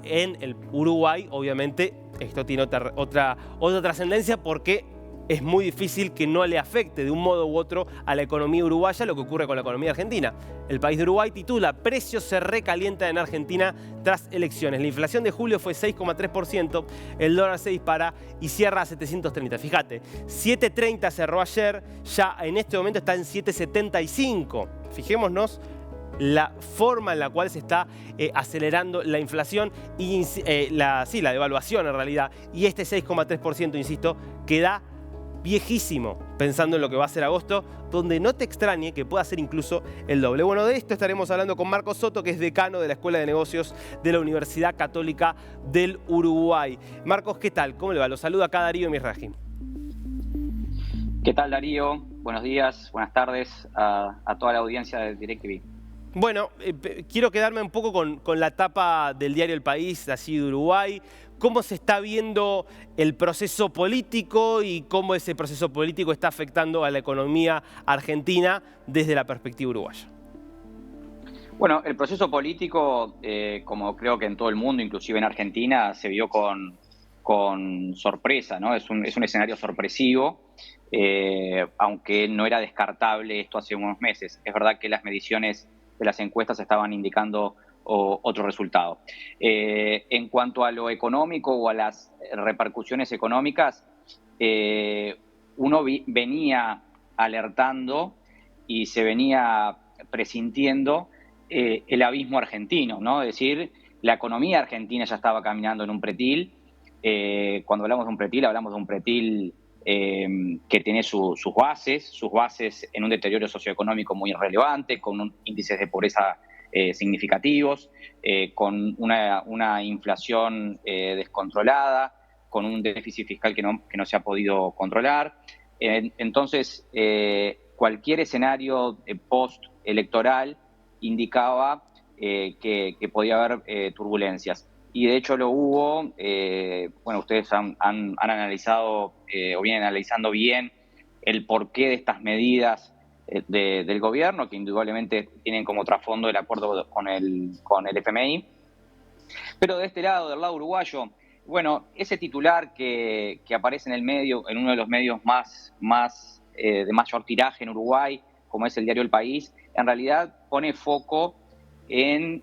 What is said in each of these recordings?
en el Uruguay, obviamente, esto tiene otra trascendencia porque es muy difícil que no le afecte de un modo u otro a la economía uruguaya lo que ocurre con la economía argentina. El País de Uruguay titula: precios se recalientan en Argentina tras elecciones. La inflación de julio fue 6,3%, el dólar se dispara y cierra a 730. Fíjate, 7,30 cerró ayer, ya en este momento está en 7,75. Fijémonos la forma en la cual se está acelerando la inflación y la devaluación en realidad. Y este 6,3%, insisto, queda viejísimo pensando en lo que va a ser agosto, donde no te extrañe que pueda ser incluso el doble. Bueno, de esto estaremos hablando con Marcos Soto, que es decano de la Escuela de Negocios de la Universidad Católica del Uruguay. Marcos, ¿qué tal? ¿Cómo le va? Lo saluda acá Darío Misraji. ¿Qué tal, Darío? Buenos días, buenas tardes a toda la audiencia de DirecTV. Bueno, quiero quedarme un poco con la tapa del diario El País, así de Uruguay. ¿Cómo se está viendo el proceso político y cómo ese proceso político está afectando a la economía argentina desde la perspectiva uruguaya? Bueno, el proceso político, como creo que en todo el mundo, inclusive en Argentina, se vio con sorpresa, ¿no? Es un escenario sorpresivo, aunque no era descartable esto hace unos meses. Es verdad que las mediciones de las encuestas estaban indicando otro resultado. En cuanto a lo económico o a las repercusiones económicas, uno venía alertando y se venía presintiendo el abismo argentino, ¿no? Es decir, la economía argentina ya estaba caminando en un pretil. Cuando hablamos de un pretil que tiene sus bases en un deterioro socioeconómico muy relevante, con índices de pobreza significativos, con una inflación descontrolada, con un déficit fiscal que no se ha podido controlar. Entonces, cualquier escenario post-electoral indicaba que podía haber turbulencias. Y de hecho lo hubo. Bueno, ustedes han analizado o vienen analizando bien el porqué de estas medidas del gobierno, que indudablemente tienen como trasfondo el acuerdo con el FMI. Pero de este lado, del lado uruguayo, bueno, ese titular que aparece en el medio, en uno de los medios de mayor tiraje en Uruguay, como es el diario El País, en realidad pone foco en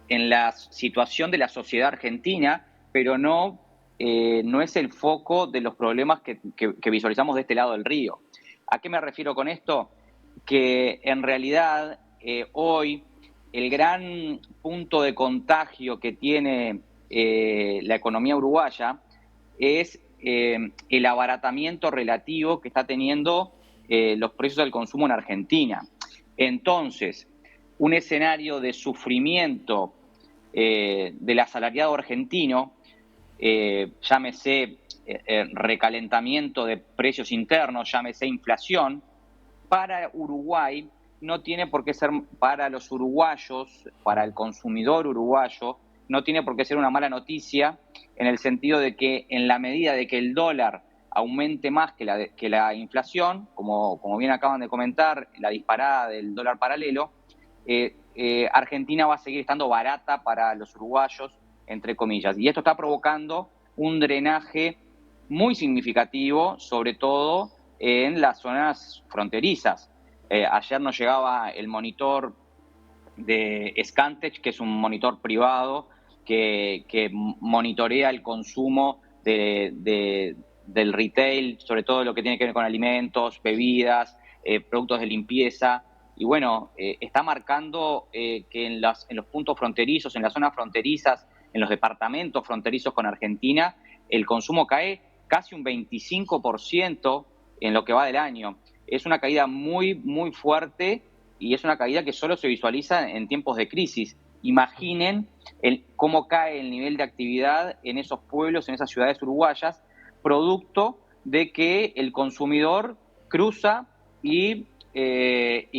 la situación de la sociedad argentina, pero no es el foco de los problemas que visualizamos de este lado del río. ¿A qué me refiero con esto? Que en realidad hoy el gran punto de contagio que tiene la economía uruguaya es el abaratamiento relativo que está teniendo los precios del consumo en Argentina. Entonces, un escenario de sufrimiento del asalariado argentino, llámese recalentamiento de precios internos, llámese inflación, para Uruguay no tiene por qué ser, para los uruguayos, para el consumidor uruguayo, no tiene por qué ser una mala noticia, en el sentido de que en la medida de que el dólar aumente más que la inflación, como bien acaban de comentar, la disparada del dólar paralelo, Argentina va a seguir estando barata para los uruguayos, entre comillas. Y esto está provocando un drenaje muy significativo, sobre todo en las zonas fronterizas. Ayer nos llegaba el monitor de Scantech, que es un monitor privado que monitorea el consumo del retail, sobre todo lo que tiene que ver con alimentos, bebidas, productos de limpieza. Y bueno, está marcando que en los puntos fronterizos, en las zonas fronterizas, en los departamentos fronterizos con Argentina, el consumo cae casi un 25% en lo que va del año. Es una caída muy, muy fuerte y es una caída que solo se visualiza en tiempos de crisis. Imaginen cómo cae el nivel de actividad en esos pueblos, en esas ciudades uruguayas, producto de que el consumidor cruza y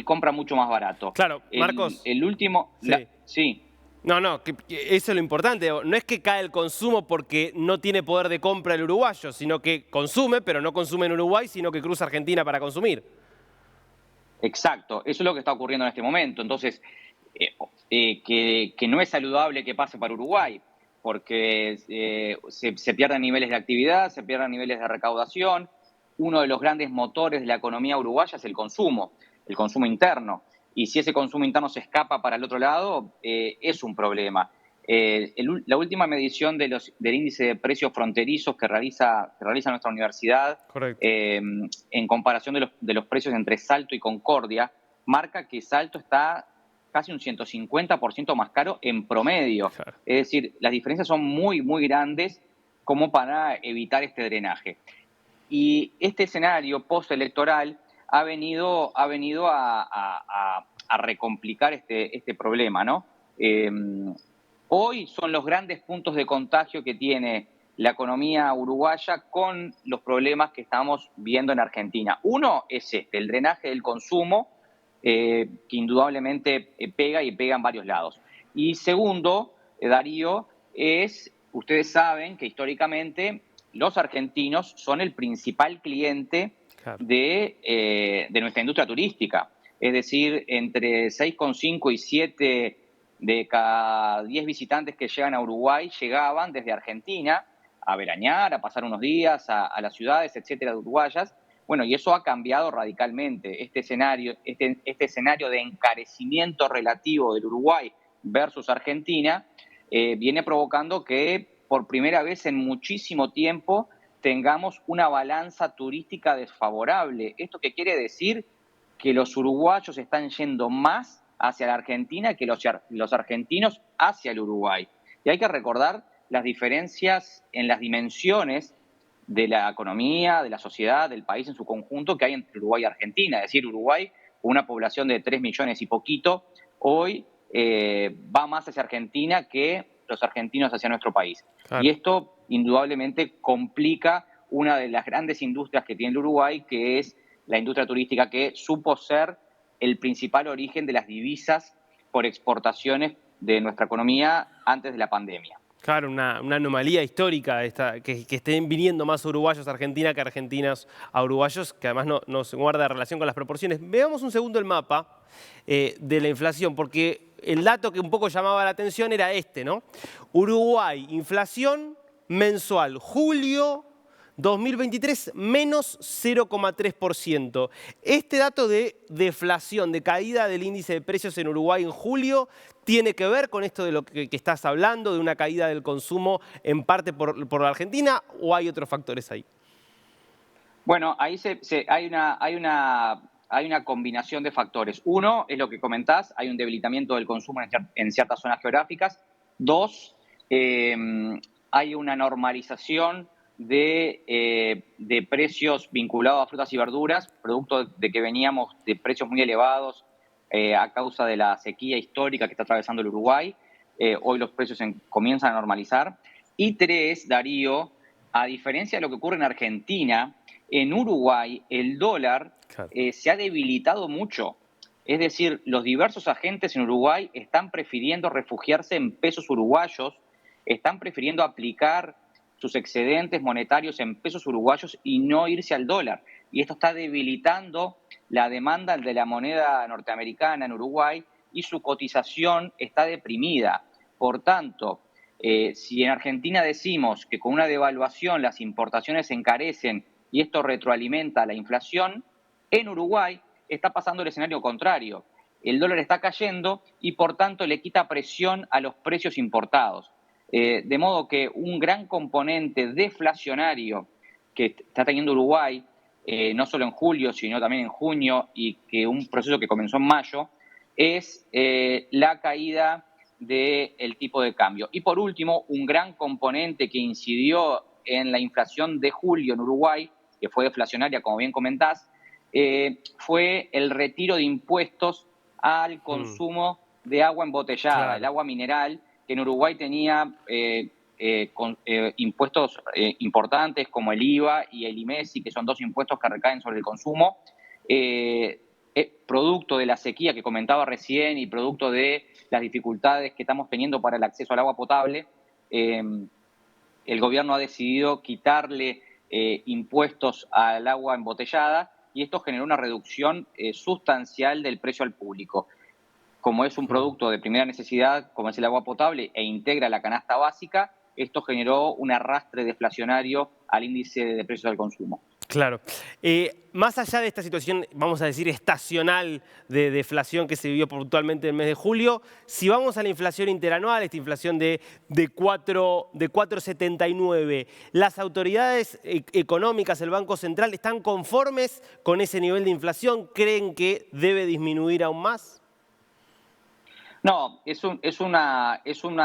compra mucho más barato. Claro, Marcos. El último... Sí. Sí. No, que eso es lo importante. No es que cae el consumo porque no tiene poder de compra el uruguayo, sino que consume, pero no consume en Uruguay, sino que cruza Argentina para consumir. Exacto, eso es lo que está ocurriendo en este momento. Entonces, que no es saludable que pase para Uruguay, porque se pierden niveles de actividad, se pierden niveles de recaudación. Uno de los grandes motores de la economía uruguaya es el consumo interno. Y si ese consumo interno se escapa para el otro lado, es un problema. La última medición del índice de precios fronterizos que realiza nuestra universidad, Correcto. en comparación de los precios entre Salto y Concordia, marca que Salto está casi un 150% más caro en promedio. Claro. Es decir, las diferencias son muy, muy grandes como para evitar este drenaje. Y este escenario postelectoral ha venido a recomplicar este problema, ¿no? Hoy son los grandes puntos de contagio que tiene la economía uruguaya con los problemas que estamos viendo en Argentina. Uno es el drenaje del consumo, que indudablemente pega y pega en varios lados. Y segundo, Darío, ustedes saben que históricamente los argentinos son el principal cliente Claro. de nuestra industria turística. Es decir, entre 6,5 y 7 de cada 10 visitantes que llegan a Uruguay llegaban desde Argentina a veranear, a pasar unos días a las ciudades, etcétera, de uruguayas. Bueno, y eso ha cambiado radicalmente. Este escenario de encarecimiento relativo del Uruguay versus Argentina viene provocando que por primera vez en muchísimo tiempo tengamos una balanza turística desfavorable. ¿Esto qué quiere decir? Que los uruguayos están yendo más hacia la Argentina que los argentinos hacia el Uruguay. Y hay que recordar las diferencias en las dimensiones de la economía, de la sociedad, del país en su conjunto que hay entre Uruguay y Argentina. Es decir, Uruguay, con una población de 3 millones y poquito, hoy va más hacia Argentina que los argentinos hacia nuestro país. Claro. Y esto indudablemente complica una de las grandes industrias que tiene el Uruguay, que es la industria turística, que supo ser el principal origen de las divisas por exportaciones de nuestra economía antes de la pandemia. Claro, una anomalía histórica que estén viniendo más uruguayos a Argentina que argentinas a uruguayos, que además no se guarda relación con las proporciones. Veamos un segundo el mapa de la inflación, porque el dato que un poco llamaba la atención era este, ¿no? Uruguay, inflación mensual, julio 2023, menos 0,3%. Este dato de deflación, de caída del índice de precios en Uruguay en julio, ¿tiene que ver con esto de lo que estás hablando, de una caída del consumo en parte por la Argentina, o hay otros factores ahí? Bueno, ahí hay una combinación de factores. Uno es lo que comentás, hay un debilitamiento del consumo en ciertas zonas geográficas. Dos, hay una normalización de precios vinculados a frutas y verduras, producto de que veníamos de precios muy elevados a causa de la sequía histórica que está atravesando el Uruguay. Hoy los precios comienzan a normalizar. Y tres, Darío, a diferencia de lo que ocurre en Argentina, en Uruguay el dólar Claro. se ha debilitado mucho. Es decir, los diversos agentes en Uruguay están prefiriendo refugiarse en pesos uruguayos, están prefiriendo aplicar sus excedentes monetarios en pesos uruguayos y no irse al dólar. Y esto está debilitando la demanda de la moneda norteamericana en Uruguay y su cotización está deprimida. Por tanto, si en Argentina decimos que con una devaluación las importaciones se encarecen y esto retroalimenta la inflación, en Uruguay está pasando el escenario contrario. El dólar está cayendo y por tanto le quita presión a los precios importados. De modo que un gran componente deflacionario que está teniendo Uruguay, no solo en julio, sino también en junio, y que un proceso que comenzó en mayo, es la caída del tipo de cambio. Y por último, un gran componente que incidió en la inflación de julio en Uruguay, que fue deflacionaria, como bien comentás, fue el retiro de impuestos al consumo de agua embotellada, el Claro. agua mineral, que en Uruguay tenía impuestos importantes como el IVA y el IMESI, que son dos impuestos que recaen sobre el consumo, producto de la sequía que comentaba recién y producto de las dificultades que estamos teniendo para el acceso al agua potable. El gobierno ha decidido quitarle impuestos al agua embotellada y esto generó una reducción sustancial del precio al público. como es un producto de primera necesidad, como es el agua potable, e integra la canasta básica, esto generó un arrastre deflacionario al índice de precios al consumo. Claro. Más allá de esta situación, vamos a decir, estacional de deflación que se vivió puntualmente en el mes de julio, si vamos a la inflación interanual, esta inflación de 4,79, ¿las autoridades económicas, el Banco Central, están conformes con ese nivel de inflación? ¿Creen que debe disminuir aún más? No, es una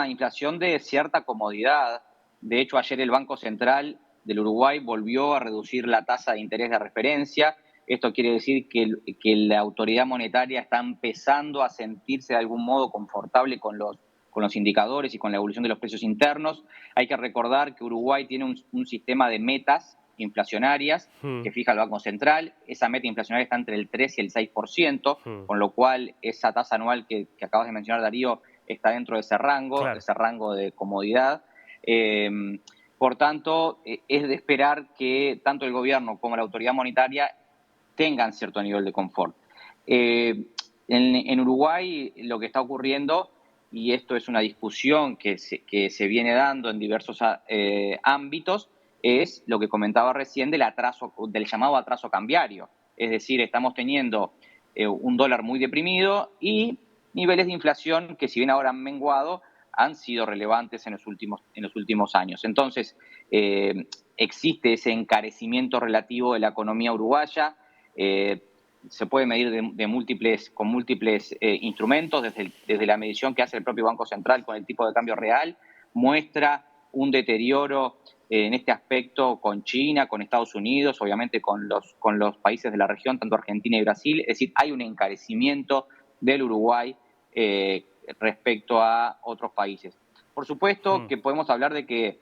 inflación de cierta comodidad. De hecho, ayer el Banco Central del Uruguay volvió a reducir la tasa de interés de referencia. Esto quiere decir que la autoridad monetaria está empezando a sentirse de algún modo confortable con los indicadores y con la evolución de los precios internos. Hay que recordar que Uruguay tiene un sistema de metas inflacionarias Hmm, que fija el Banco Central. Esa meta inflacionaria está entre el 3 y el 6%, hmm, con lo cual esa tasa anual que acabas de mencionar, Darío, está dentro de claro. ese rango de comodidad. Eh, por tanto, es de esperar que tanto el gobierno como la autoridad monetaria tengan cierto nivel de confort. En Uruguay lo que está ocurriendo, y esto es una discusión que se viene dando en diversos ámbitos, es lo que comentaba recién del llamado atraso cambiario. Es decir, estamos teniendo un dólar muy deprimido y niveles de inflación que, si bien ahora han menguado, han sido relevantes en los últimos años. Entonces, existe ese encarecimiento relativo de la economía uruguaya. eh, Se puede medir con múltiples instrumentos, desde la medición que hace el propio Banco Central con el tipo de cambio real, muestra un deterioro en este aspecto con China, con Estados Unidos, obviamente con los países de la región, tanto Argentina y Brasil. Es decir, hay un encarecimiento del Uruguay respecto a otros países. Por supuesto Hmm. que podemos hablar de que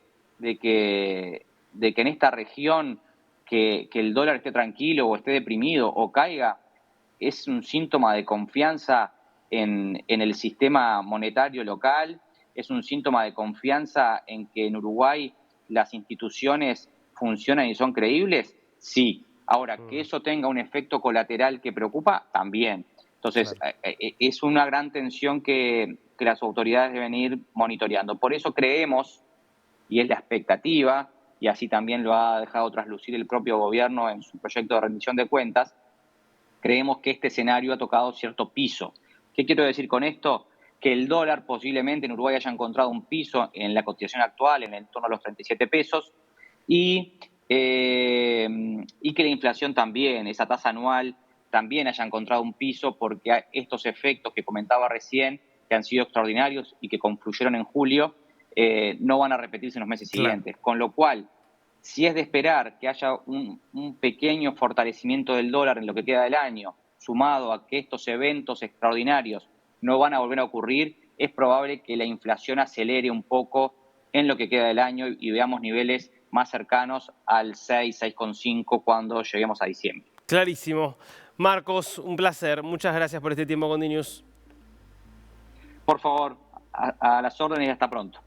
en esta región que el dólar esté tranquilo o esté deprimido o caiga es un síntoma de confianza en el sistema monetario local, es un síntoma de confianza en que en Uruguay las instituciones funcionan y son creíbles, sí. Ahora, que Mm, eso tenga un efecto colateral que preocupa, también. Entonces, claro. es una gran tensión que las autoridades deben ir monitoreando. Por eso creemos, y es la expectativa, y así también lo ha dejado traslucir el propio gobierno en su proyecto de rendición de cuentas, creemos que este escenario ha tocado cierto piso. ¿Qué quiero decir con esto? Que el dólar posiblemente en Uruguay haya encontrado un piso en la cotización actual, en el torno a los 37 pesos, y, y que la inflación también, esa tasa anual, también haya encontrado un piso porque estos efectos que comentaba recién, que han sido extraordinarios y que confluyeron en julio, no van a repetirse en los meses Claro. siguientes. Con lo cual, si es de esperar que haya un pequeño fortalecimiento del dólar en lo que queda del año, sumado a que estos eventos extraordinarios no van a volver a ocurrir, es probable que la inflación acelere un poco en lo que queda del año y veamos niveles más cercanos al 6, 6,5 cuando lleguemos a diciembre. Clarísimo. Marcos, un placer. Muchas gracias por este tiempo con DNews. Por favor, a las órdenes y hasta pronto.